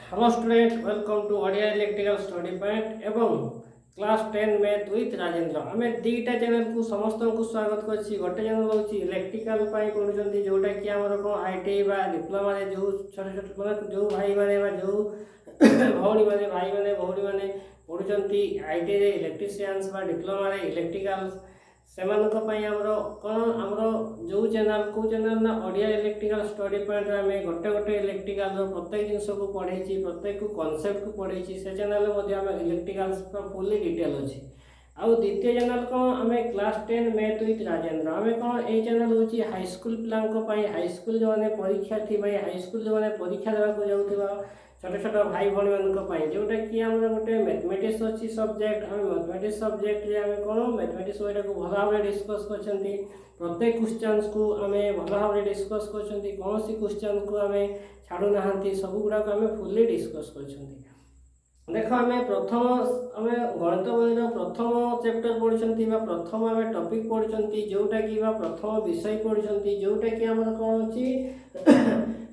Hello student, welcome to Odia electrical study point एवं class 10 math with Rajendra. आम दीटा channel को समस्त को स्वागत करछि। गोटे चैनल हूँ इलेक्ट्रिकल पढ़ुं जोटा कि आमर कौन आईटीआई बा डिप्लोमा जो छोट छोट मतलब जो भाई मैंने जो भौणी मैंने भाई मैंने भौणी मैंने पढ़ुंट आईटीआई इलेक्ट्रीशियंस बा डिप्लोमा इलेक्ट्रिकल सेमानक आमर कौन आमर जो चैनल को चैनल ना ओडिया इलेक्ट्रिकल स्टडी पॉइंट आम गोटे गोटे इलेक्ट्रिकल प्रत्येक जिनस को पढ़े प्रत्येक कॉन्सेप्ट को पढ़े से चैनल इलेक्ट्रिकल फुल्ली डिटेल अच्छी। आउ द्वितीय चैनल कौन आम क्लास 10 मैथ विथ राजेंद्र आम कौन ये चैनल हूँ हाईस्कल पिला हाईस्कल जो मैंने परीक्षार्थी हाईस्कल जो मैंने परीक्षा देवाक जाऊा छोट छोट भाई भाई मानी जोटा कि आम गोटे मैथमेटिक्स अच्छी सब्जेक्ट आम मैथमेटिक्स सब्जेक्ट आम कौन मैथमेटिक्स वहीटा को भल भाव डिस्कस कर प्रत्येक क्वेश्चन को आम भल भाव डिस्कस कर कौन सी क्वेश्चन को आम छाड़ूना सब गुड़ाक आम फुल्ली डिस्कस कर देख आम प्रथम आम गणित बही प्रथम चैप्टर पढ़ी प्रथम आम टॉपिक पढ़ी जोटा कि प्रथम विषय पढ़ी जोटा कि आम कौन अच्छी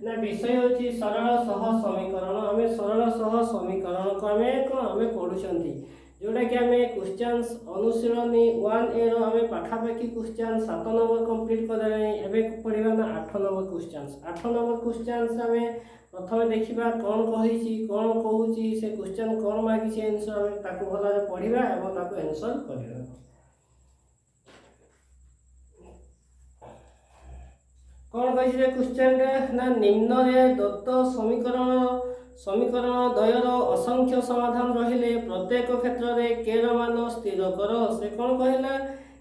ना विषय अच्छी सरल सह समीकरण आम सरल सह समीकरण को आम कौन आम पढ़ुं जोटा कि आम क्वेश्चन अनुशीलनी 1A आम पाखापाखि क्वेश्चन 7 नंबर कंप्लीट कर पढ़ा ना 8 नंबर क्वेश्चन 8 नंबर क्वेश्चन आम प्रथम देखा कौन कही कौन कहूँ से क्वेश्चन कौन मागी आंसर आम भल पढ़ा और आंसर करवा कौन कही क्वेश्चन ना निम्न दत्त समीकरण द्वयर असंख्य समाधान रहिले प्रत्येक क्षेत्र में के मान स्थिर कर से कौन कहला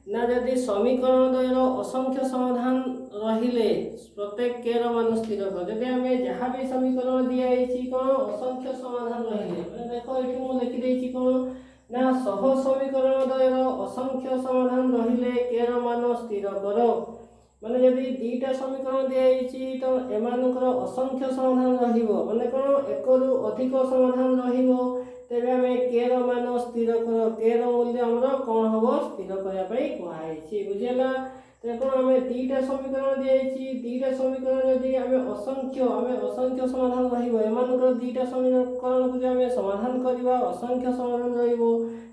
ना जदि समीकरण द्वयर असंख्य समाधान रहिले प्रत्येक के मान स्थिर कर जदि आम जहाँ भी समीकरण दिखाई कौन असंख्य समाधान रहिले देख ये मुझे लिखिदे कौन ना सह समीकरण द्वयर असंख्य समाधान रहिले के मान स्थिर कर माने जदि दुईटा समीकरण दिखाई तो एमानकर असंख्य समाधान रही कौन एक रु अधिक समाधान तेरे आम के मान स्थिर कर के मूल्य आमर कौन हम स्थिर करने कहुई बुझेगा तो कौन आम दुईटा समीकरण दिखाई दुईटा समीकरण जदि आम असंख्य समाधान रमान दुईटा समीकरण को आम समाधान करवा असंख्य समाधान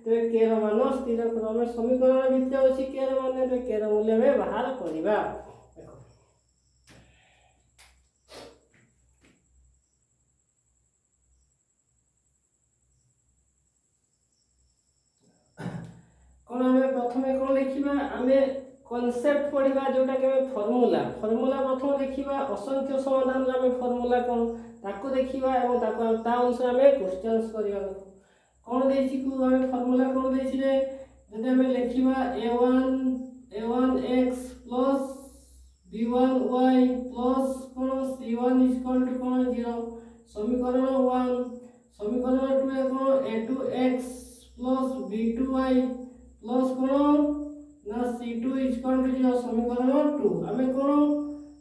रे के मान स्थिर कर समीकरण भितर अच्छी के मान के मूल्य आम बाहर करवा कौन आम प्रथम कौन लिखा आम कॉन्सेप्ट पढ़ा जोटा कि फॉर्मूला फॉर्मूला प्रथम देखा असंख्य समाधान आम फॉर्मूला कौन ताको देखा और ता अनुसार आम क्वेश्चन करवा कौन देछि को आम फॉर्मूला कौन देछि रे जदि आम लिखा a1x प्लस b1y प्लस कौन c1 इक्वल टू कौन 0 समीकरण 1 समीकरण 2 कौन a2x प्लस b2y प्लस कौन ना c2 इक्वल टू 0 समीकरण 2 आम कौन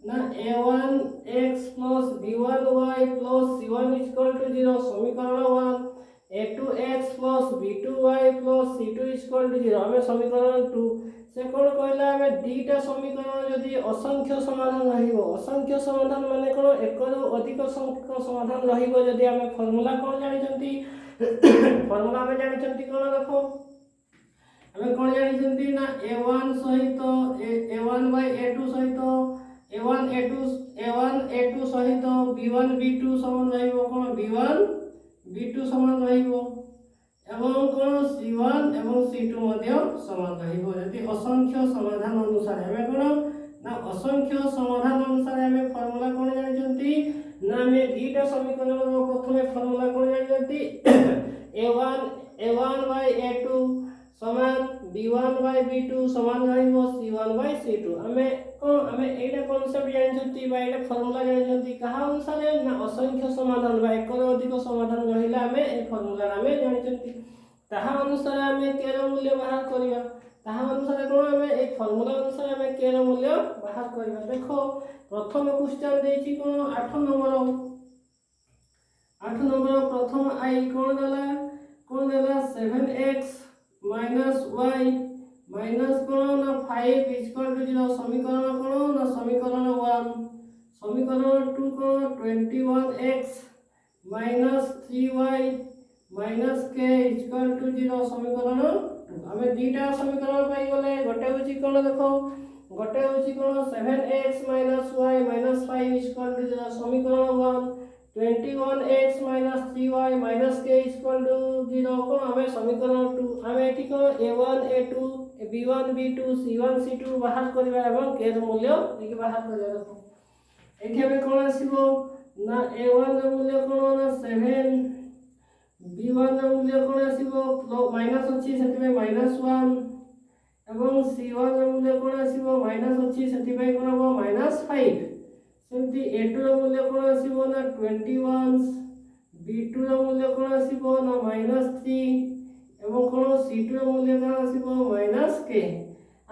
ना a1x plus b1y plus c1 equal to 0 समीकरण 1 a2x plus b2y plus c2 equal to 0 आम समीकरण 2 से कौन कहला आम दुईटा समीकरण जदि असंख्य समाधान असंख्य समाधान माने कौन एक रु अधिक संख्यक समाधान रही आम फॉर्मूला कौन जानते फॉर्मूला आम जानते कौन देख आम कौन जानते ना a1 सहित a1 बाय a2 सहित a1 a2 सहित b1 b2 समान रहिबो कौन b1 b2 समान रहिबो एवं कौन c1 एवं c2 मध्य समान रहिबो यदि असंख्य समाधान अनुसार हमें कौन ना असंख्य समाधान अनुसार हमें फॉर्मूला कौन जानते ना हमें दुईटा समीकरण प्रथम फॉर्मूला कौन जानते a1 बाय a2 समान b1 बाय b2 समान रहिबो c1 बाय c2 हमें कौन हमें एटा कांसेप्ट जानछंती बा एटा फार्मूला जानछंती कहा अनुसार ना असंख्य समाधान बा एक अधिक समाधान रहिला हमें ए फार्मूला हमें जानछंती ताहा अनुसार हमें के र मूल्य बाहर करबा ताहा अनुसार कौन हमें ए फार्मूला अनुसार हमें के र मूल्य बाहर करबा देखो प्रथम क्वेश्चन देछि कौन 8 नंबर प्रथम आई कौन देला 7x माइनस y माइनस कौन 5 इक्वल टू 0 समीकरण कौन ना समीकरण 1 समीकरण 2 कौन 21x minus 3y minus k equal to 0 समीकरण 2 आमे दीटा समीकरण पाई गले गोटे होची कोन देखो गोटे होची कोन 7x y 5 इक्वल टू 0 समीकरण 1 21x 3y k equal to 0 कोन आमे समीकरण 2 आमे एठी कोन a1 a2 b1 b2 c1 c2 बाहर करबा एवं k ର मूल्य एकी बाहर करबा देखो एठी हमें कोन आसीबो ना a1 ର मूल्य कोन ना 7 b1 ର मूल्य कोन आसीबो माइनस अछि सेति में -1 एवं c1 ର मूल्य कोन आसीबो माइनस अछि सेति में कोन हो -5 सेति a2 ର मूल्य कोन आसीबो ना 21 b2 ର मूल्य कोन आसीबो ना -3 एवं कोन c2 ର मूल्य कोन आसीबो -k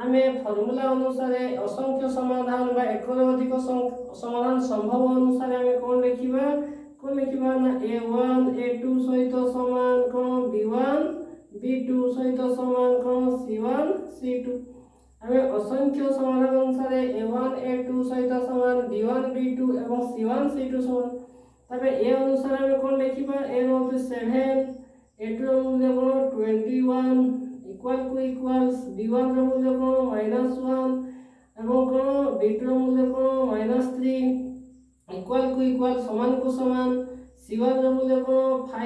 आमे फार्मूला अनुसार असंख्य समाधान बा एक रो अधिक समाधान संभव अनुसार आमे कोन लिखिबा ना a1 a2 सहित समान कोन b1 b2 सहित समान कोन c1 c2 आमे असंख्य समाधान अनुसार a1 a2 सहित समान b1 b2 एवं c1 c2 समान तबे ए अनुसार आमे कोन लिखिबा a रो 7 a2 रो मूल्य कोन 21 इक्वल टू इक्वल्स b1 रो मूल्य कोन -1 एवं कोन b2 रो मूल्य कोन -3 इक्वल टू इक्वल समान को समान c1 रो मूल्य कोन 5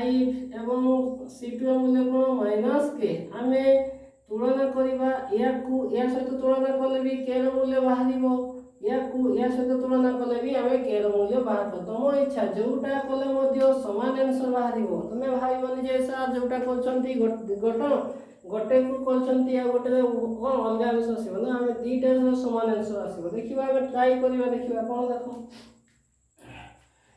एवं c2 रो मूल्य कोन -k आमे तुलना करिबा या सहित तुलना कले भी k रो मूल्य बाहरिबो या सहित तुलना कले भी आमे k रो मूल्य बाहर कर तमो इच्छा जोटा कले मध्य समान आंसर बाहरिबो तमे भाई बनी जे सर जोटा करछंती गोटे को करछंती या गोटे कोन अलगा आंसर आसीबो ना आमे दीटा समान आंसर आसीबो देखिबा आमे ट्राई करिबा देखिबा कोन देखो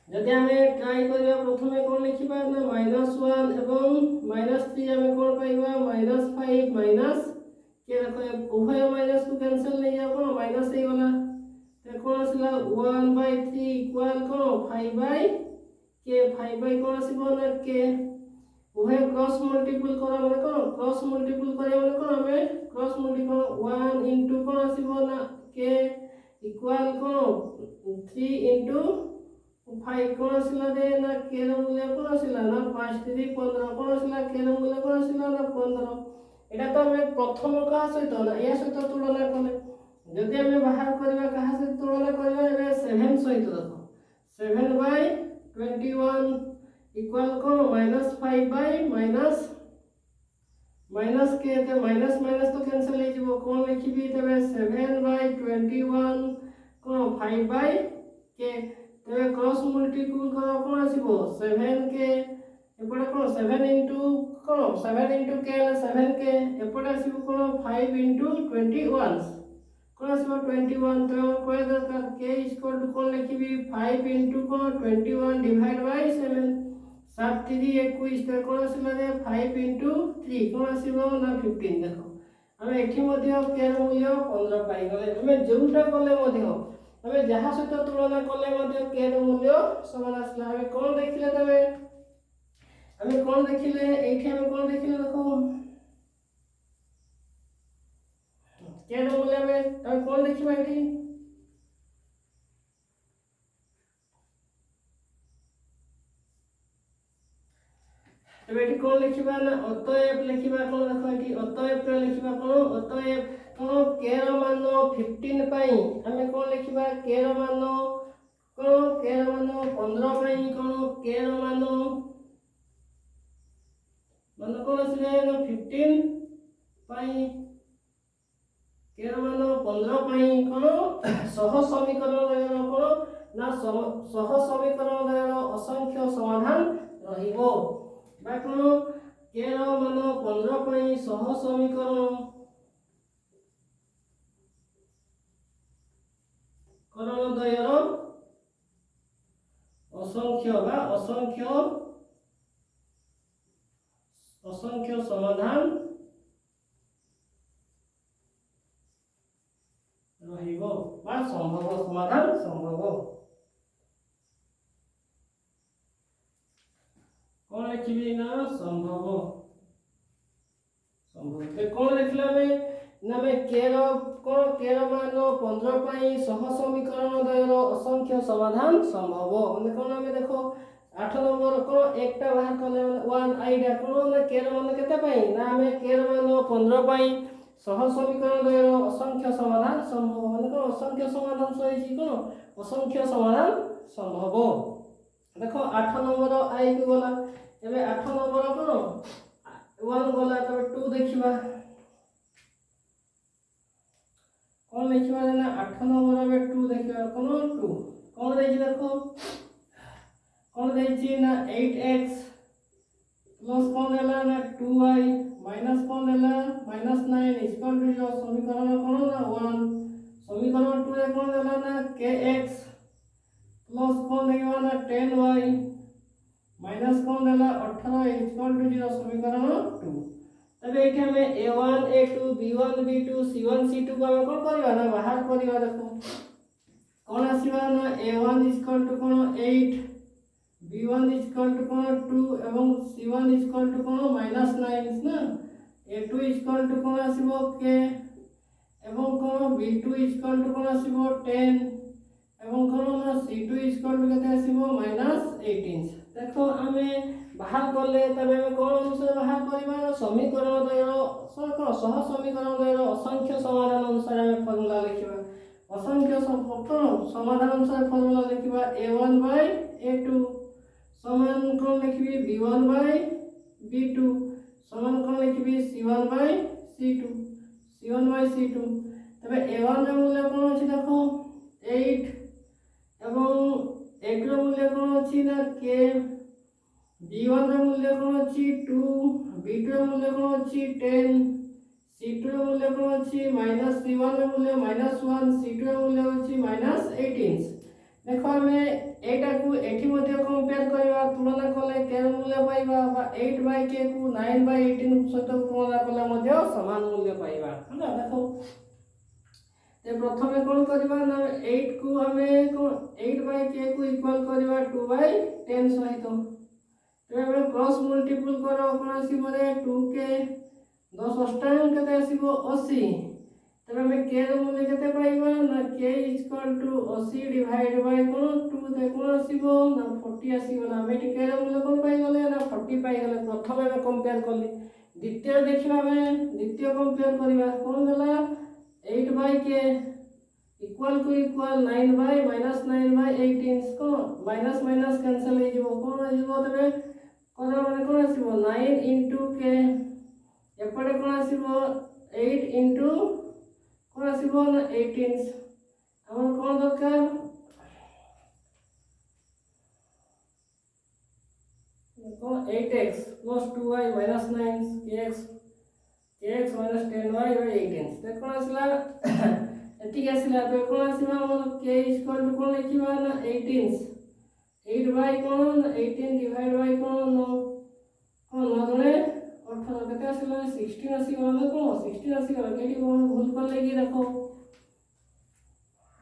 जदि आमे ट्राई करिबा प्रथमे कोन लिखिबा ना -1 एवं -3 आमे कोन पाइबा -5 के देखो उभय माइनस को कैंसिल नहीं जा कोन माइनस हे वाला ते कोन आसीला 1/3 इक्वल कोन 5/k 5 कोन आसीबो ना k उभय क्रॉस मल्टीपल करा माने कोन क्रॉस मल्टीपल करिया माने कोन हमें क्रॉस मल्टीपल 1 इनटू कोन आसीबो ना k इक्वल कोन 3 5 कोन आसीला दे ना k रो मूल्य कोन आसीला ना 5 3 15 कोन आसीला k रो मूल्य कोन आसीला ना 15 एटा तो हमें प्रथम कहा सहित ना या सहित तुलना कले जदि हमें बाहर करबा कहा सहित तुलना करबा एबे 7 सहित देखो 7/21 इक्वल कोन -5 माइनस के ते माइनस माइनस तो कैंसिल हो जिवो कोन लिखिबी तबे 7/21 कोन 5/k तबे क्रॉस मल्टीपल करा कोन आसीबो 7k एपडा कोन 7 k 7k एपडा आसीबो कोन 5 21 कोन आसीबो 21 तो कोइ दरकार k इक्वल टू कोन लिखिबी 5 कोन 21 डिवाइड बाय 7 7 3 21 तो कोन आसीला रे 5 3 कोन आसीबो ना 15 देखो हम एठी मध्ये k रो मूल्य 15 पाई गले हम जेउटा कले मध्ये हमें जहाँ सहित तुलना कले मध्ये k रो मूल्य समान आसला हमें कोन देखिले तबे हमें कोन देखिले एठी हमें कोन देखिले देखो k रो मूल्य हमें कोन देखिबा एठी तबे एठी कोन लिखिबा ना अतएव लिखिबा कोन देखो एठी अतएव रे लिखिबा कोन अतएव कोन k रो मान 15 पई हमें कोन लिखिबा k रो मान कोन k रो मान 15 पई कोन k रो मान कोन आसीले ना 15 पई k रो मान 15 पई कोन सह समीकरण रे कोन ना सह समीकरण रे असंख्य समाधान रहिबो बा कोन k रो मान 15 पई सह समीकरण करण द्वयर असंख्य समाधान रहिबो बा संभव समाधान संभव कोन लिखिबी ना संभव ते कोन लिखला में ना में k रो मान 15 पई सह समीकरण द्वयर असंख्य समाधान संभव माने कोन हमें देखो 8 नंबर कौन एकटा बाहर कले 1 आईडा कौन ना k रो मान केते पई ना हमें k रो मान 15 पई सह समीकरण द्वयर असंख्य समाधान संभव माने कौन असंख्य समाधान सही कौन असंख्य समाधान संभव। देखो 8 नंबर आई को गला एबे 8 नंबर कौन 1 गला तबे 2 देखिबा कौन लिखिबा ना 8 नंबर में 2 देखिबा कौन 2 कौन देखि देखो कौन देखि ना 8x प्लस कौन देला ना 2y माइनस कौन देला -9 इक्वल टू जो समीकरण कौन ना 1 समीकरण 2 रे कौन देला ना kx प्लस कौन देखिबा ना 10y माइनस कौन देला 18 इक्वल टू जो समीकरण 2। तबे एठी हमें a1 a2 b1 b2 c1 c2 को हम कौन करबा ना बाहर करबा देखो कौन आसीबा ना a1 इक्वल टू कौन 8 b1 इक्वल टू कौन 2 एवं c1 इक्वल टू कौन -9 ना a2 इक्वल टू कौन आसीबो k एवं कौन b2 इक्वल टू कौन आसीबो 10 एवं कौन ना c2 इक्वल टू केते आसीबो -18। देखो हमें बाहर करले तबे हम कौन अनुसार बाहर करबा समीकरण द्वयर सह समीकरण द्वयर असंख्य समाधान अनुसार हम फार्मूला लिखिबा असंख्य समाधान अनुसार फार्मूला लिखिबा a1 बाय a2 समान कौन लिखबी b1 बाय b2 समान कौन लिखबी c1 बाय c2 तबे a1 रे मूल्य कौन अछि देखो 8 एवं a2 रे मूल्य कौन अछि ना k b1 रे मूल्य कौन अछि 2 b2 रे मूल्य कौन अछि 10 c2 रे मूल्य कौन अछि -c1 रे मूल्य -1 c2 रे मूल्य अछि -18। देखो हमें एटा को एठी मध्ये कंपेयर करबा तुलना कले k रो मूल्य पाइबा बा 8/k को 9/18 सहित तुलना कले मध्ये समान मूल्य पाइबा हला। देखो ते प्रथमे कोन करबा ना 8 को हमें 8/k को इक्वल करबा 2/10 सहित तबे क्रॉस मल्टीपल करो कोन आसीबो रे 2k 10 अष्टांग केते आसीबो 80 तबे हमें k रो मूल्य केते पाइबा ना k equal to 80 divide by कोन 2 ते कोन आसीबो ना 40 आसीबो ना हमें k रो मूल्य कोन पाइ गले ना 40 पाइ गले। प्रथमे हम कंपेयर करली द्वितीय देखिबा हमें द्वितीय कंपेयर करबा कोन देला 8/k इक्वल टू इक्वल 9/-9/18 को माइनस माइनस कैंसिल हो जिवो कोन हो जिवो तबे कोन माने कोन आसीबो 9 into k एपडे कोन आसीबो 8 into कोन आसीबो ना 18 हमर कोन दरकार कोन 8x plus 2y minus 9 kx minus 10y by 18 ते कोन आसला एति आसला तो कोन आसीबा हमर k इक्वल टू कोन लिखिबा ना 18 8 by कोन 18 डिवाइड बाय कोन 9 9 18 केते आसला 16 आसीबा ना कोन 16 आसीबा केटी कोन भूल करले कि देखो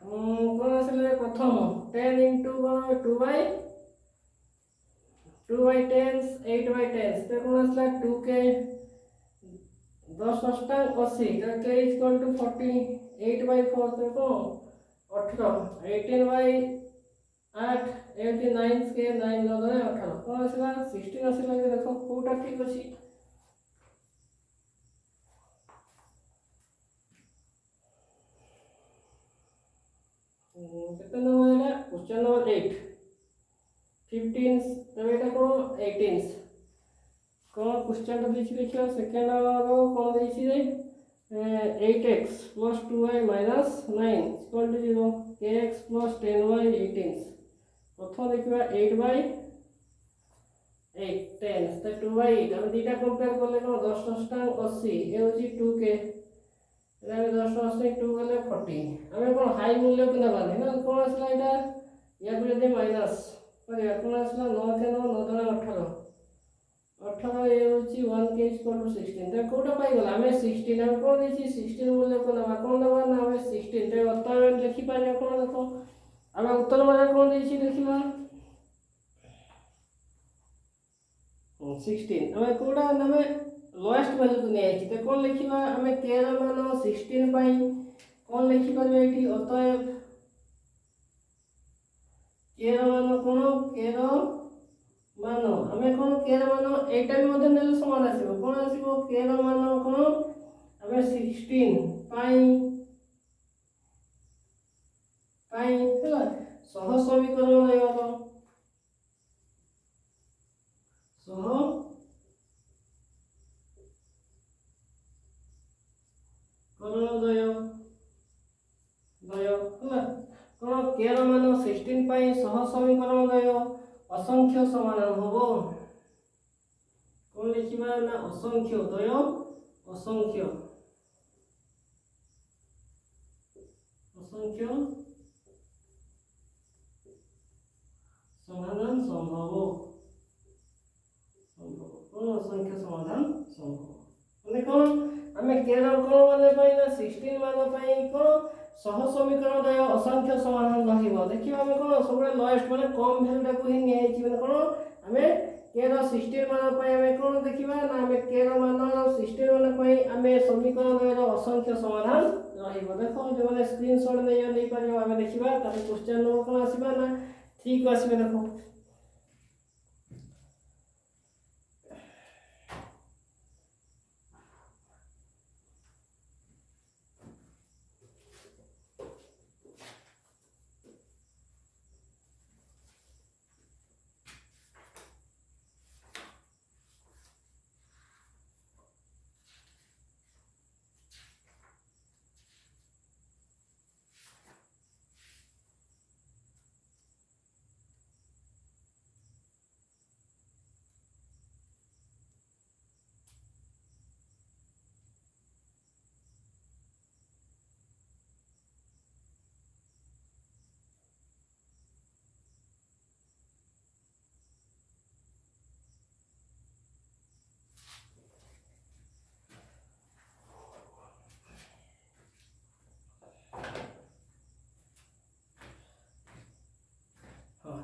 कोन आसला प्रथम 10 into कोन 2/10 8/10 तो कोन आसला 2k 10 अष्टांग 80 तो k इक्वल टू 40 8/4 तो कोन 18 18/8 89 के 9 9 18 कोन आसला 16 आसला कि देखो कोटा ठीक अछि कितना नंबर है क्वेश्चन नंबर 8 15 तब एटा को 18 कोन क्वेश्चन तो दिछि देखियो सेकंड रो कोन दिछि रे 8x plus 2y minus 9 equal to 0 kx plus 10y 18 प्रथम देखिबा 8/8 10 तो 2/8 हम दीटा कंपेयर करले को 10 अष्टांग 80 ए होची 2k एमे 10 अष्टांग 2 गले 40 हमें कोन हाई मूल्य को नबा ना कोन असला एटा या को यदि माइनस पर या कोन असला 9 के 9 9 18 18 ए होची 1k इक्वल टू 16 तो कोटा पाई गला हमें 16 हम कोन देछि 16 मूल्य को नबा कोन नबा ना हमें 16 तो उत्तर लिखि पारे कोन देखो हमें उत्तर में कोन देछि देखिबा 16 हमें कोडा हमें लोएस्ट वैल्यू को नै आछि तो कोन लिखिबा हमें k रो मान 16 पाई कोन लिखि परबे एठी अतएव k रो मान कोन k रो मान आम कौन के मान एटा भी मध्य नेले समान आसीबो कौन आसीबो के मान कौन आम 16 पाई हला सह समीकरण लेबो सह करण दय हला कौन के मान 16 पाई सह समीकरण दय असंख्य समाधान होबो कौन लिखिबा ना असंख्य दय असंख्य असंख्य समाधान संभव कौन असंख्य समाधान संभव माने कौन आमे केर कौन माने पाइना 16 मान पाई कौन सह समीकरण दय असंख्य समाधान रहिबो देखिबा आमे कौन सबले लोएस्ट माने कम वैल्यू को ही नै छि माने कौन आमे केर 16 मान पाई आमे कौन देखिबा ना आमे केर मान 16 मान पाई आमे समीकरण दय असंख्य समाधान रहिबो देखो जे माने स्क्रीनशॉट नै परिबो आमे देखिबा तापर क्वेश्चन नंबर कोन आसीबा ना 3 को आसीबे देखो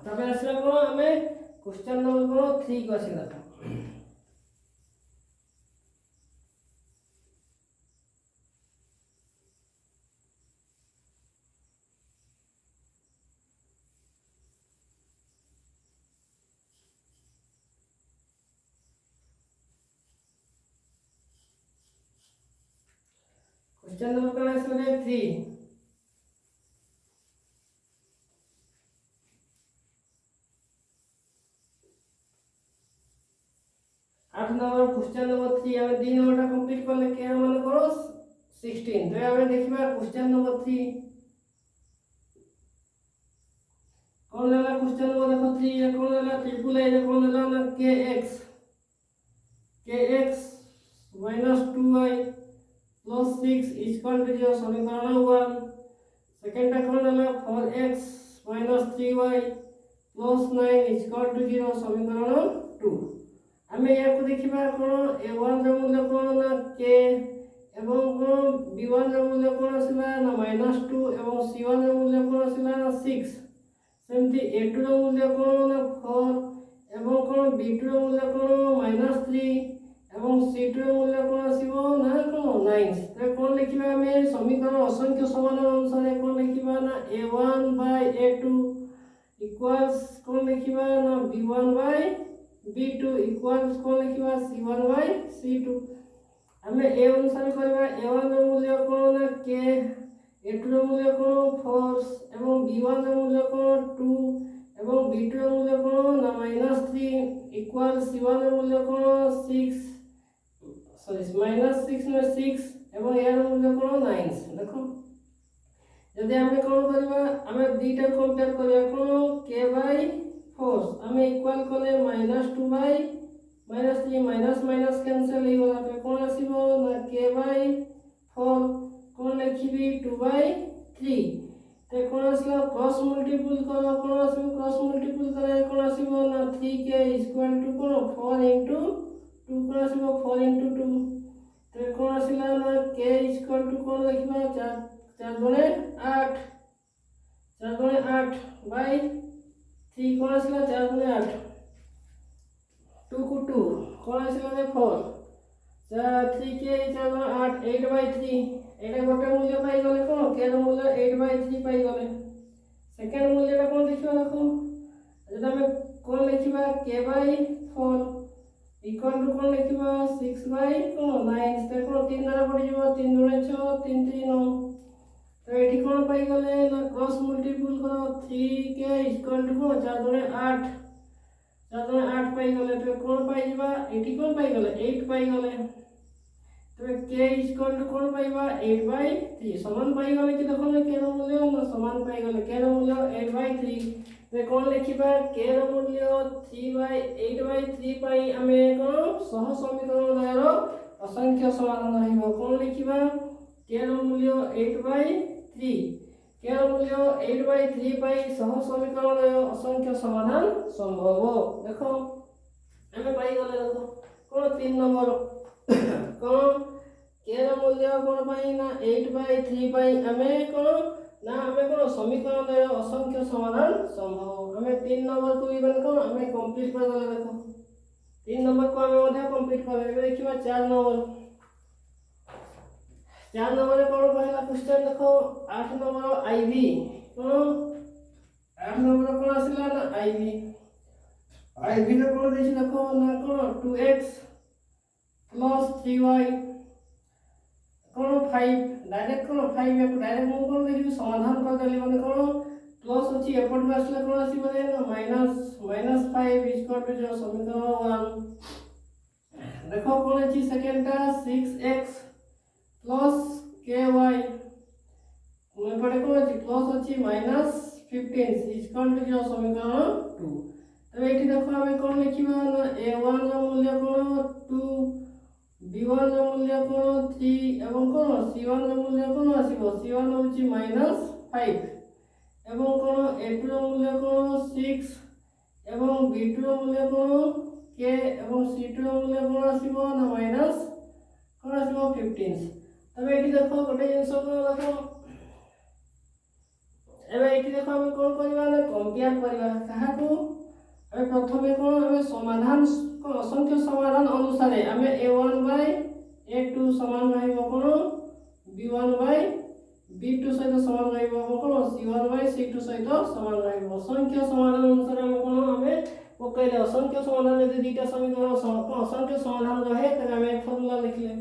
तबे आसला कोन हमें क्वेश्चन नंबर कोन 3 को आसीला क्वेश्चन नंबर कोन आसीला 3 8 नंबर क्वेश्चन नंबर 3 हमें 3 नंबर कंप्लीट करले के मान करो 16 तो हमें देखिबा क्वेश्चन नंबर 3 कौन लेला क्वेश्चन नंबर देखो 3 ये कौन लेला ट्रिपल ए कौन लेला ना kx minus 2y plus 6 is equal to 0 समीकरण 1 सेकंड टा कौन लेला 4x minus 3y plus 9 is equal to 0 समीकरण 2 हमें या को देखिबा कोन a1 रो मूल्य कोन ना k एवं कोन b1 रो मूल्य कोन आसीला ना -2 एवं c1 रो मूल्य कोन आसीला ना 6 सेमती a2 रो मूल्य कोन ना 4 एवं कोन b2 रो मूल्य कोन -3 एवं c2 रो मूल्य कोन आसीबो ना कोन 9 तो कोन लिखिबा हमें समीकरण असंख्य समाधान अनुसार कोन लिखिबा ना a1 a2 इक्वल्स कोन लिखिबा ना b1 b2 इक्वल्स कोन लिखिबा c1 c2 हमें a अनुसार करबा a1 रो मूल्य कोन ना k a2 रो मूल्य कोन 4 एवं b1 रो मूल्य कोन 2 एवं b2 रो मूल्य कोन ना -3 इक्वल्स c1 रो मूल्य कोन 6 -6 में 6 एवं a रो मूल्य कोन 9 देखो यदि हमें कोन करबा हमें दीटा कंपेयर करबा कोन k 4 हमें इक्वल करले -2 -3 माइनस कैंसिल ही होला पे कोन आसीबो ना k 4 कोन लिखिबी 2/3 ते कोन आसीबो क्रॉस मल्टीपल करो कोन आसीबो क्रॉस मल्टीपल करे कोन आसीबो ना 3k इक्वल टू कोन 4 into 2 कोन आसीबो 4 into 2 ते कोन आसीला ना k इक्वल टू कोन लिखिबा 4 गुणे 8 4 गुणे 8 बाय 3 कोन आसीला 4 गुणे 8 2 को 2 कोन आसीला ने 4 3 के 4 गुणे 8 8/3 एटा गोटे मूल्य पाई गले कोन के रो मूल्य 8/3 पाई गले सेकंड मूल्य रा कोन देखिबा देखो जब हमें कौन लिखा के बाई 4 इक्वल टू कौन लिखा 6 बाई कौन 9 देखो 3 द्वारा पड़ जाव 3 दूने 6 3 3 9 तो ये कौन पाई गले ना क्रॉस मल्टीपल करो 3 के इक्वल टू कौन 4 दूने 8 4 दूने 8 पाई गले तो कौन पाई जावा एटी कौन पाई गले 8 पाई गले तो के इक्वल टू कौन पाइबा 8/3 समान पाई गले कि देखो ना के रो मूल्य ना समान पाई गले के रो मूल्य 8/3 तो कौन लिखिबा के रो मूल्य 3/8/3 पाई हमें कोन सह समीकरण द्वारा असंख्य समाधान रहइबो कौन लिखिबा के रो मूल्य 8/3 के रो मूल्य 8/3 पाई सह समीकरण द्वारा असंख्य समाधान संभव देखो हमें पाई गले देखो कौन 3 नंबर कौन के रो मूल्य कौन पाई ना 8/3 पाई हमें कौन ना हमें कौन समीकरण द्वारा असंख्य समाधान संभव हमें 3 नंबर को भी बन कौन हमें कंप्लीट कर देला देखो 3 नंबर को हमें मध्य कंप्लीट कर देबे देखिबा 4 नंबर 4 नंबर कौन पहला क्वेश्चन देखो 8 नंबर आईवी कौन 8 नंबर कौन आसिला ना आईवी आईवी रे कौन देछि देखो ना कौन 2x प्लस 3y कौन 5 डायरेक्ट कौन 5 एक डायरेक्ट मु कौन देखि समाधान कर देली माने कौन प्लस अछि एपट में आसले कौन आसी बोले ना -5 इक्वल टू जो समीकरण 1 देखो कौन अछि सेकंड टा 6x प्लस ky मैं पड़े कौन अछि प्लस अछि -15 इक्वल टू जो समीकरण 2 तब एठी देखो हमें कौन लिखिबा ना a1 रो मूल्य कौन 2 b1 रो मूल्य कौन 3 एवं कौन c1 रो मूल्य कौन आसीबो c1 होची -5 एवं कौन a2 रो मूल्य कौन 6 एवं b2 रो मूल्य कौन k एवं c2 रो मूल्य कौन आसीबो ना माइनस कौन आसीबो 15 तब एठी देखो गोटे जिंस को देखो एबे एठी देखो हम कौन करबा ना कंपेयर करबा कहा को अबे प्रथमे कौन हमें समाधान को असंख्य समाधान अनुसार हमें a1/a2 समान रहइबो कोन b1/b2 सहित समान रहइबो कोन c1/c2 सहित समान रहइबो असंख्य समाधान अनुसार हम कोन हमें पकैले असंख्य समाधान यदि दुईटा समीकरण असंख्य समाधान रहे त हमें एक फार्मूला लिखले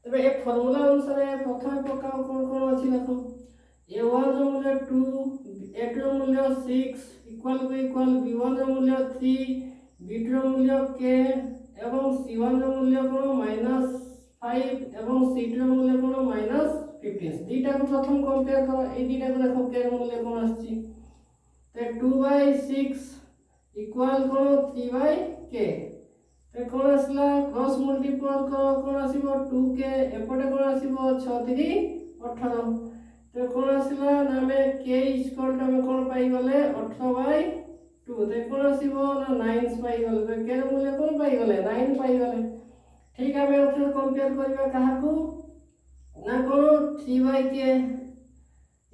तबे एक फार्मूला अनुसार प्रथमे पकाओ कोन कोन अछि देखो a1 रो मूल्य 2 a2 रो मूल्य 6 इक्वल b1 रो मूल्य 3 b2 रो मूल्य k एवं c1 रो मूल्य कोन -5 एवं c2 रो मूल्य कोन -15 दीटा को प्रथम कंपेयर करो ए दीटा को देखो k रो मूल्य कोन आछि ते 2/6 इक्वल कोन 3/k ते कोन आसला क्रॉस मल्टीपल करो कोन आसीबो 2k एपटे कोन आसीबो 6 3 18 तो कौन आसिला ना में k इक्वल टू में कौन पाई गले 18/2 तो कौन आसीबो ना 9 पाई गले तो k रो मूल्य कौन पाई गले 9 पाई गले ठीक है मैं फिर कंपेयर करबा कहा को ना कौन 3/k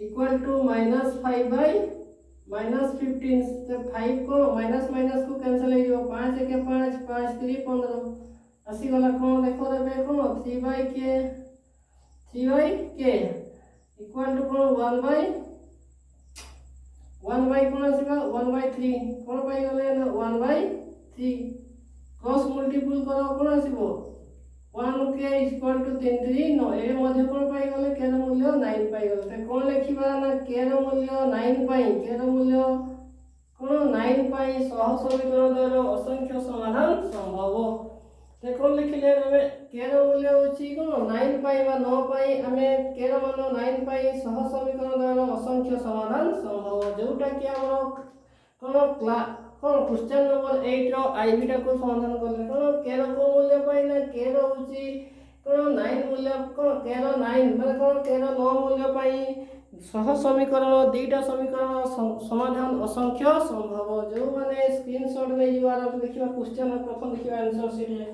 इक्वल टू -5/-15 तो 5 को माइनस माइनस को कैंसिल हो जाओ 5 1 5 5 3 15 आसी गला कौन देखो देबे कौन 3/k इक्वल टू कौन 1/1 कौन आसीबा 1/3 कौन पाई गले ना 1/3 क्रॉस मल्टीपल करो कौन आसीबो 1k इक्वल टू 3 3 9 ए मध्ये कौन पाई गले k रो मूल्य 9 पाई गले त कौन लिखिबा ना k रो मूल्य 9 पाई k रो मूल्य कौन 9 पाई सह समीकरण द्वारा असंख्य समाधान संभव ते कौन लिखले हमें k रो मूल्य होची कौन 9 पाई बा 9 पाई हमें k रो मान 9 पाई सह समीकरण द्वारा असंख्य समाधान संभव जोटा कि हमरो कौन क्वेश्चन नंबर 8 रो आईवी टा को समाधान करले कौन k रो को मूल्य पाई ना k रो होची कौन 9 मूल्य कौन k रो 9 माने कौन k रो 9 मूल्य पाई सह समीकरण दुईटा समीकरण समाधान असंख्य संभव जो माने स्क्रीनशॉट ले जीवार देखिबा क्वेश्चन प्रथम देखिबा आंसर शीट रे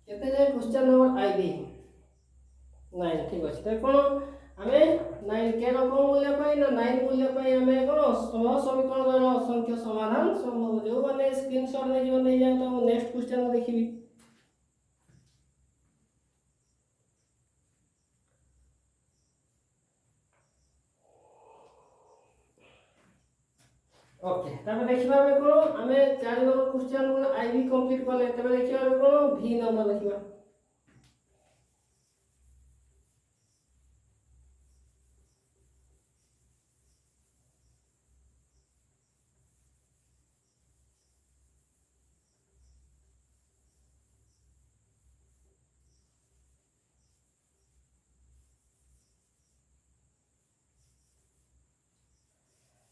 केते जे क्वेश्चन नंबर आईबी 9 ठीक अछि त कोन हमें 9 के रो को मूल्य पाई ना 9 मूल्य पाई हमें कोन सह समीकरण द्वारा असंख्य समाधान संभव जो माने स्क्रीनशॉट ले जीवन ले जाय तो नेक्स्ट क्वेश्चन देखिबी ओके तबे देखिबा बे कोन हमें 4 नंबर क्वेश्चन को आईवी कंप्लीट करले तबे देखिबा बे कोन भी नंबर देखिबा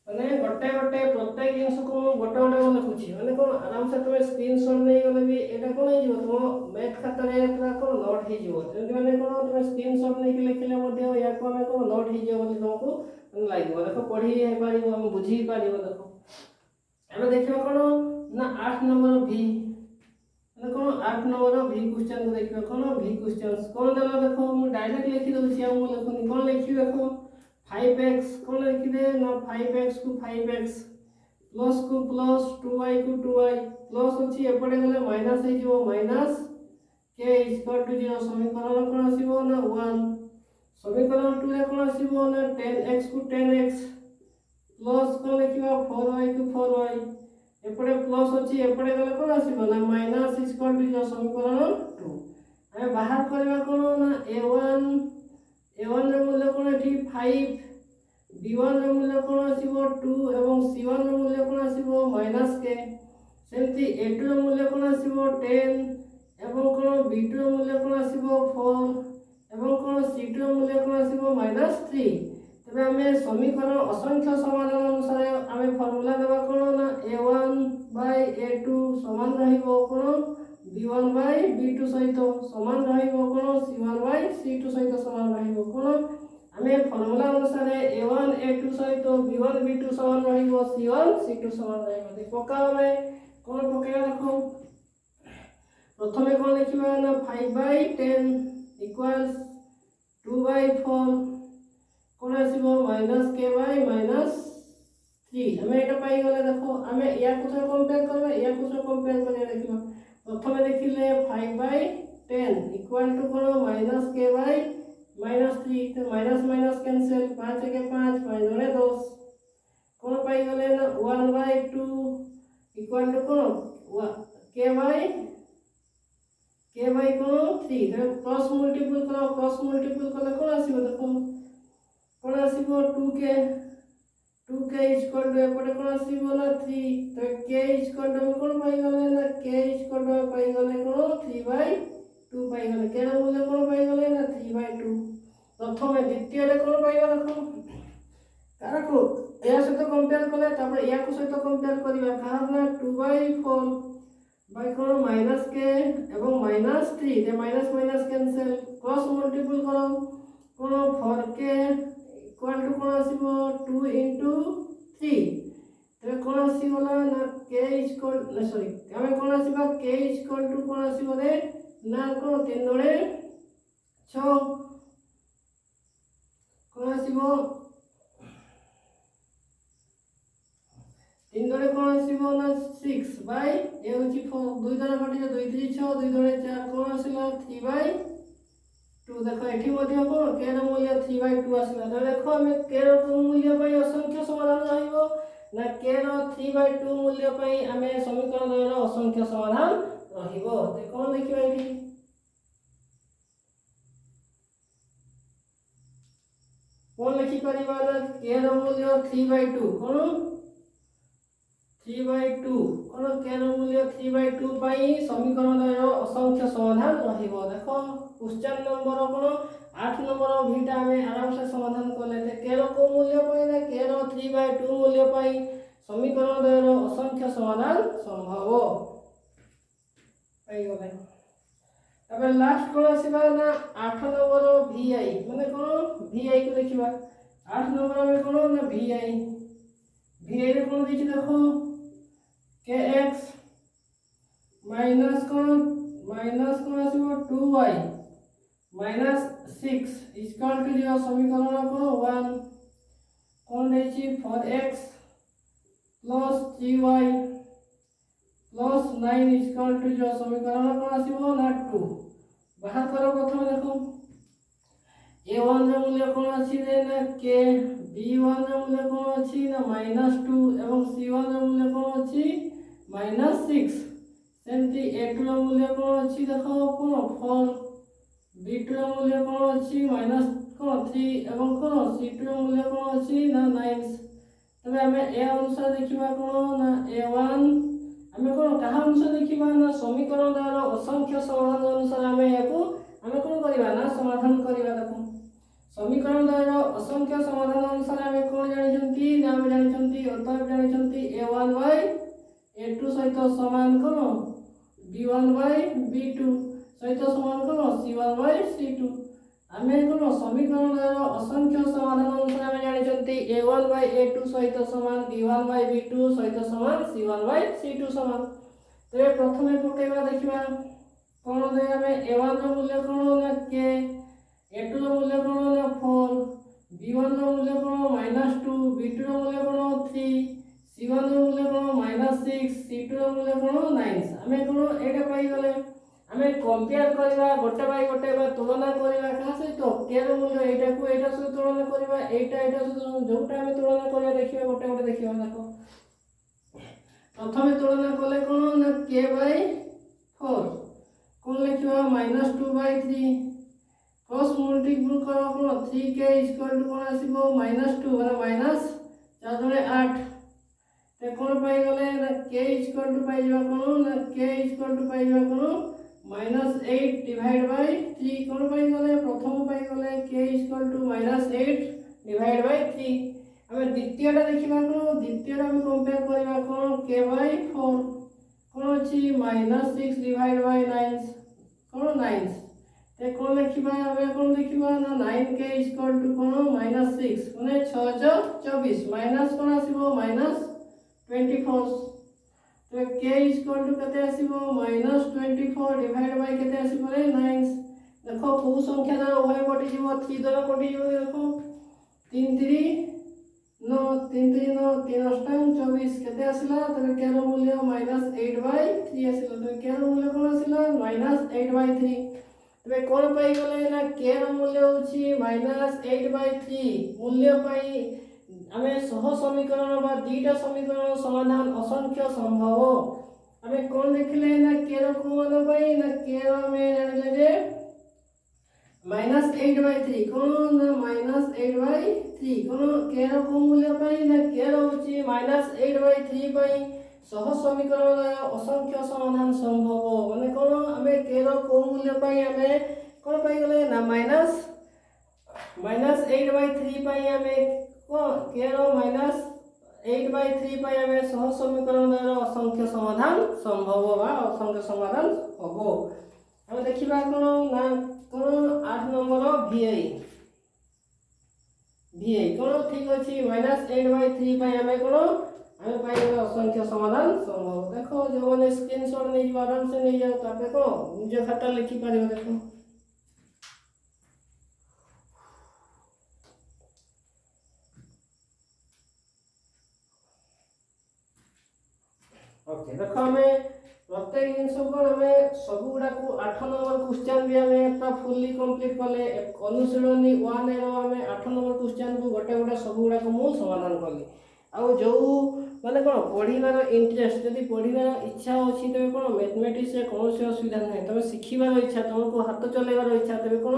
माने गोटे गोटे प्रत्येक जिंस को गोटे गोटे को लिखुची माने कोन आराम से तुम स्क्रीनशॉट नै गले भी एटा कोन हे जिवो तुम मैथ खाता रे पूरा कोन नोट हे जिवो जेंति माने कोन तुम स्क्रीनशॉट नै के लिखले मध्ये या को हमें कोन नोट हे जिवो बोली तुमको माने लागिवो देखो पढी हे पारिबो हम बुझी पारिबो देखो एबे देखिबो कोन ना 8 नंबर भी माने कोन 8 नंबर भी क्वेश्चन को देखिबो कोन भी क्वेश्चंस कोन देला देखो हम डायरेक्ट लिखि दउछि हम लिखुनी कोन लिखि देखो 5x कौन लिखी दे ना 5x को 5x प्लस को प्लस 2y को 2y प्लस अछि एपटे गले माइनस हे जो माइनस k इक्वल टू 0 समीकरण कोन आसीबो ना 1 समीकरण 2 रे कोन आसीबो ना 10x को 10x प्लस कोन लिखिबा 4y को 4y एपटे प्लस अछि एपटे गले कोन आसीबो ना माइनस इक्वल टू 0 समीकरण 2 हमें बाहर करबा कोन ना a1 रे मूल्य कोन एठी 5 b1 रे मूल्य कोन आसीबो 2 एवं c1 रे मूल्य कोन आसीबो -k सेमति a2 रे मूल्य कोन आसीबो 10 एवं कोन b2 रे मूल्य कोन आसीबो 4 एवं कोन c2 रे मूल्य कोन आसीबो -3 तबे हमें समीकरण असंख्य समाधान अनुसार हमें फार्मूला देबा कोन ना a1 a2 समान रहिबो कोन b1 b2 सहित समान रहिबो कोन c1 c2 सहित समान रहिबो कोन हमें फार्मूला अनुसार a1 a2 सहित b1 b2 समान रहिबो c1 c2 समान रहिबो देखो का हमें कोन पकेगा देखो प्रथमे कोन लिखिबा ना 5/10 इक्वल्स 2/4 कोन आसीबो -k -3 हमें एटा पाई गले देखो हमें या कुछ कंपेयर करबा या कुछ कंपेयर करले देखिबा प्रथमे देखिले 5/10 इक्वल टू कोन -k -3 तो माइनस माइनस कैंसिल 5 के 5 5 दुने 10 कोन पाई गले ना 1/2 इक्वल टू कोन k कोन 3 तो क्रॉस मल्टीपल करले कोन आसीबो देखो कोन आसीबो 2k इक्वल टू एपटे कोन आसीबो ना 3 तो k इक्वल टू कोन पाई गले ना k इक्वल टू पाई गले कोन 3/2 पाई गले k ର मूल्य कोन पाई गले ना 3/2 प्रथमे द्वितीय रे कोन पाइबा देखो तारा को या सहित कंपेयर करले तापर या को सहित कंपेयर करिबा कारण ना 2/4 बाय कोन -k एवं -3 ते minus minus cancel cross multiple करो कोन 4k इक्वल टू कोन आसीबो 2 into 3 ते कोन आसीबोला ना k इक्वल ना सॉरी हमें कोन आसीबा k इक्वल टू कोन आसीबो रे ना कोन 3 दुने 6 कोन आसीबो 3 दुने कोन आसीबो ना 6 बाय ए होची 4 2 द्वारा कटि 2 3 6 2 दुने 4 कोन आसीला 3/2 देखो एठी मध्ये कोन k ର मूल्य 3/2 आसीला तो देखो हमें k ର मूल्य पई असंख्य समाधान रहिबो ना k ର 3/2 मूल्य पई हमें समीकरण रो असंख्य समाधान रहिबो तो कोन देखिबा एठी कोन लिखि परिबा ना k ର मूल्य 3/2 कोन 3/2 कोन k ର मूल्य 3/2 पाई समीकरण रो असंख्य समाधान रहिबो देखो क्वेश्चन नंबर कोन 8 नंबर भीटा हमें आराम से समाधान कर लेते k ର को मूल्य पाई ना k ର 3/2 मूल्य पाई समीकरण रो असंख्य समाधान संभव पाई गले अब लास्ट कोन आसीबा ना 8 नंबर vi माने कोन vi को देखिबा 8 नंबर में कोन ना vi रे कोन दिछि देखो kx कोन आसीबो 2y -6 इक्वल टू 0 समीकरण कोन 1 कोन दिछि 4x + 3y + 9 इक्वल टू 0 समीकरण कोन आसीबो ना 2 बाहर करो प्रथम देखो a1 ର ମୂଲ୍ୟ କ'ଣ ଅଛି ନା k, b1 ର ମୂଲ୍ୟ କ'ଣ ଅଛି ନା -2 ଏବଂ c1 ର ମୂଲ୍ୟ କ'ଣ ଅଛି -6। ସେମିତି a2 ର ମୂଲ୍ୟ କ'ଣ ଅଛି ଦେଖ କ'ଣ 4, b2 ର ମୂଲ୍ୟ କ'ଣ ଅଛି -3 ଏବଂ କ'ଣ c2 ର ମୂଲ୍ୟ କ'ଣ ଅଛି ନା 9। ତେବେ ଆମେ ଏ ଅନୁସାରେ ଦେଖିବା କ'ଣ ନା a1 ଆମେ କ'ଣ କାହା ଅନୁସାରେ ଦେଖିବା ନା ସମୀକରଣ ଦ୍ୱାରା ଅସଂଖ୍ୟ ସମାଧାନ ଅନୁସାରେ ଆମେ ଏହାକୁ ଆମେ କ'ଣ କରିବା ନା ସମାଧାନ କରିବା। ଦେଖ ସମୀକରଣ ଦ୍ୱାରା ଅସଂଖ୍ୟ ସମାଧାନ ଅନୁସାରେ ଆମେ କ'ଣ ଜାଣିଛନ୍ତି ନା ଆମେ ଜାଣିଛନ୍ତି ଅତଏବ ଜାଣିଛନ୍ତି a1 a2 ସହିତ ସମାନ କ'ଣ b1 b2 ସହିତ ସମାନ କ'ଣ c1 c2। ଆମେ କ'ଣ ସମୀକରଣ ଦ୍ୱାରା ଅସଂଖ୍ୟ ସମାଧାନ ଅନୁସାରେ ଆମେ ଜାଣିଛନ୍ତି a1 a2 ସହିତ ସମାନ b1 b2 ସହିତ ସମାନ c1 c2 ସମାନ। ତେବେ ପ୍ରଥମେ ପକେଇବା ଦେଖିବା କ'ଣ ଦେ ଆମେ a1 ର ମୂଲ୍ୟ କ'ଣ ନା k, a2 ର ମୂଲ୍ୟ କ'ଣ ନା 4, b1 ର ମୂଲ୍ୟ କ'ଣ -2, b2 ର ମୂଲ୍ୟ କ'ଣ 3, c1 ର ମୂଲ୍ୟ କ'ଣ -6, c2 ର ମୂଲ୍ୟ କ'ଣ 9। ଆମେ କ'ଣ ଏଇଟା ପାଇଗଲେ। ଆମେ କମ୍ପେୟାର କରିବା ଗୋଟେ ବାଇ ଗୋଟେ ବା ତୁଳନା କରିବା କାହା ସହିତ k ର ମୂଲ୍ୟ ଏଇଟାକୁ ଏଇଟା ସହିତ ତୁଳନା କରିବା, ଏଇଟା ସହିତ ଯୋଉଟା ଆମେ ତୁଳନା କରିବା ଦେଖିବା ଗୋଟେ ଗୋଟେ ଦେଖିବା। ଦେଖ ପ୍ରଥମେ ତୁଳନା କଲେ କ'ଣ ନା k ବାଇ 4 କ'ଣ ଲେଖିବା -2/3 ପ୍ଲସ୍ ମଲ୍ଟିପୁଲ କର କ'ଣ 3k କ'ଣ ଆସିବ -2 ମାନେ -4×8। ते कौन पाई गले ना k पाई जावा कौन ना k पाई जावा कौन -8 डिवाइड बाय 3 कौन पाई गले प्रथम पाई गले k -8 डिवाइड बाय 3। हमें द्वितीयटा देखिबा कौन द्वितीयटा हम कंपेयर करबा कौन k बाय 4 कौन अछि -6 डिवाइड बाय 9 कौन 9 ते कौन लिखिबा हमें कौन लिखिबा ना 9k कौन -6 माने 6 24 माइनस कौन आसीबो -24 तो k केते आसीबो -24 डिवाइड बाय केते आसीबो रे 9। देखो को संख्या द्वारा उभय कटि जीवो 3 द्वारा कटि जीवो। देखो 3 3 9 3 3 9 3 अष्टांग 24 केते आसिला तो k रो मूल्य -8/3 आसिला। तो k रो मूल्य कोन आसिला -8/3। तबे कोन पाई गले ना k रो मूल्य होची -8/3 मूल्य पाई आमे सह समीकरण बा दीटा समीकरण समाधान असंख्य संभव। आमे कोन देखले ना k रो को मान पाई ना k रो में जानिले जे -8/3 कोन ना -8/3 कोन k रो को मूल्य पाई ना k रो होची -8/3 पाई सह समीकरण असंख्य समाधान संभव। माने कोन आमे k रो को मूल्य पाई आमे कोन पाई गले ना -8/3 पाई आमे k रो -8/3 पाई हमें सह समीकरण द्वारा असंख्य समाधान संभव बा असंख्य समाधान हबो। हम देखिबा कोन ना कोन 8 नंबर vi कोन ठीक अछि -8/3 पाई हमें कोन हमें पाई असंख्य समाधान संभव। देखो जो माने स्क्रीनशॉट नै आराम से नै जाओ तापे को निज खाता लिखि पारिबो। देखो ओके देखो हमें प्रत्येक जिनस को हमें सब गुडा को 8 नंबर क्वेश्चन भी हमें पूरा फुल्ली कंप्लीट करले अनुशीलनी 1 रो हमें 8 नंबर क्वेश्चन को गोटे गोटे सब गुडा को मु समाधान करली। आ जो माने कोन पढिबार इंटरेस्ट यदि पढिबार इच्छा अछि तबे कोन मैथमेटिक्स से कोनोसी असुविधा नै तबे सिखिबार इच्छा तुमको हाथ चलेबार इच्छा तबे कोन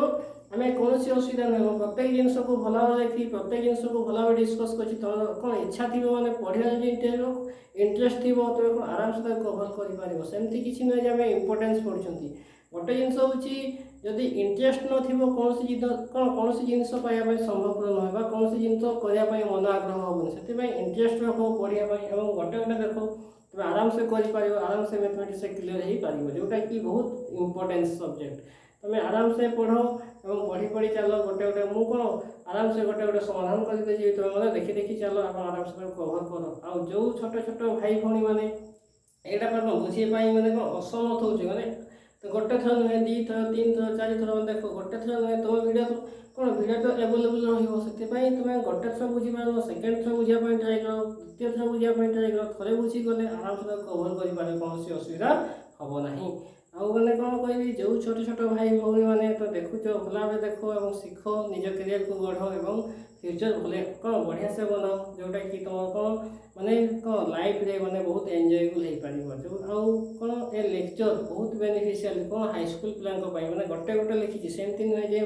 हमें कोनोसी असुविधा नै हो। प्रत्येक जिनस को भला देखि प्रत्येक जिनस को भला डिस्कस करछि तो कोन इच्छा थिबो माने पढिबार जे इंटरेस्ट थिबो तबे कोन आराम से कवर करि पारिबो। सेमति किछि नै जे हमें इंपोर्टेंस पढुछंती गोटे जिनस होछि यदि इंटरेस्ट न थिबो कोनोसी जिनस पाया पय संभव न होबा कोनोसी जिनस करिया पय मन आग्रह होबन। सेति पय इंटरेस्ट रखो पढिया पय एवं गोटे गोटे देखो तबे आराम से करि पारिबो आराम से मैथमेटिक्स से क्लियर हे पारिबो जोटा कि बहुत इंपोर्टेंस सब्जेक्ट। तमे आराम से पढ़ो एवं पढ़ी पढ़ी चलो गोटे गोटे मु कोन आराम से गोटे गोटे समाधान करि दे जे तमे माने देखि देखि चलो आपण आराम से कवर करो। आ जो छोट छोट भाई भणी माने एटा पर बुझी पाई माने को असमर्थ होची माने तो गोटे थर नुहे 2 थर 3 थर 4 थर देखो गोटे थर नुहे तुम वीडियो तो कोन वीडियो तो अवेलेबल रहिबो सेति पई तुमे गोटे थर बुझी पारो सेकंड थर बुझिया पई ट्राई करो द्वितीय थर बुझिया पई ट्राई करो थरे बुझी गले आराम से कवर करि पारे कोनोसी असुविधा हबो नाही। आउ मैंने कौन कहबी जो छोट छोट भाई भौणी मैंने तो देखुच भल भाव देख और शिख निज कैरियर को बढ़ और फ्यूचर भले कौन बढ़िया से बनाओ जोटा कि तुम कौन माने कौन लाइफ रे माने बहुत एंजॉयबल हो पार जो आउ कौन ए लेक्चर बहुत बेनिफिशियल कौन हाईस्कल पिला मैंने गोटे गोटे लिखी सेमती नुहे जे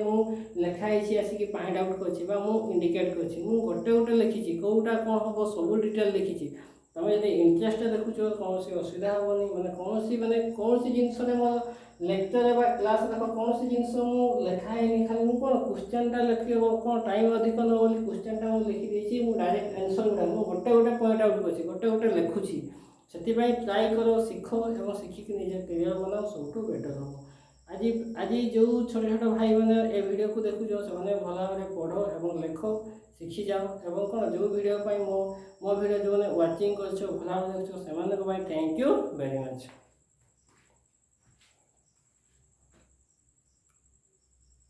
लिखाई आसिक फाइंड आउट कर इंडिकेट कर गोटे गोटे लिखी कौटा कौन हम सब डिटेल लिखी तुम जब इंटरेस्ट देखुच कौन असुविधा हेनी मैंने कौन जिनस लेक्चर क्लास देख कौन जिनस लिखाई खाली कौन क्वेश्चन लिख कौन टाइम अधिक न बोली क्वेश्चन लिखी डायरेक्ट आंसर गुड़ा गोटे गोटे पॉइंट आउट कर गोटे गोटे लिखुची से ट्राए कर शिख और शिखिक निज कैरियर बनाओ सब बेटर हम आज आज जो छोट छोट भाई मैंने ए वीडियो को देखुच से भल भाव पढ़ और लेख शिखी जाओ और कौन जो वीडियो मो वीडियो जो मैंने वाचिंग कर भल भाव देख से थैंक यू वेरी मच।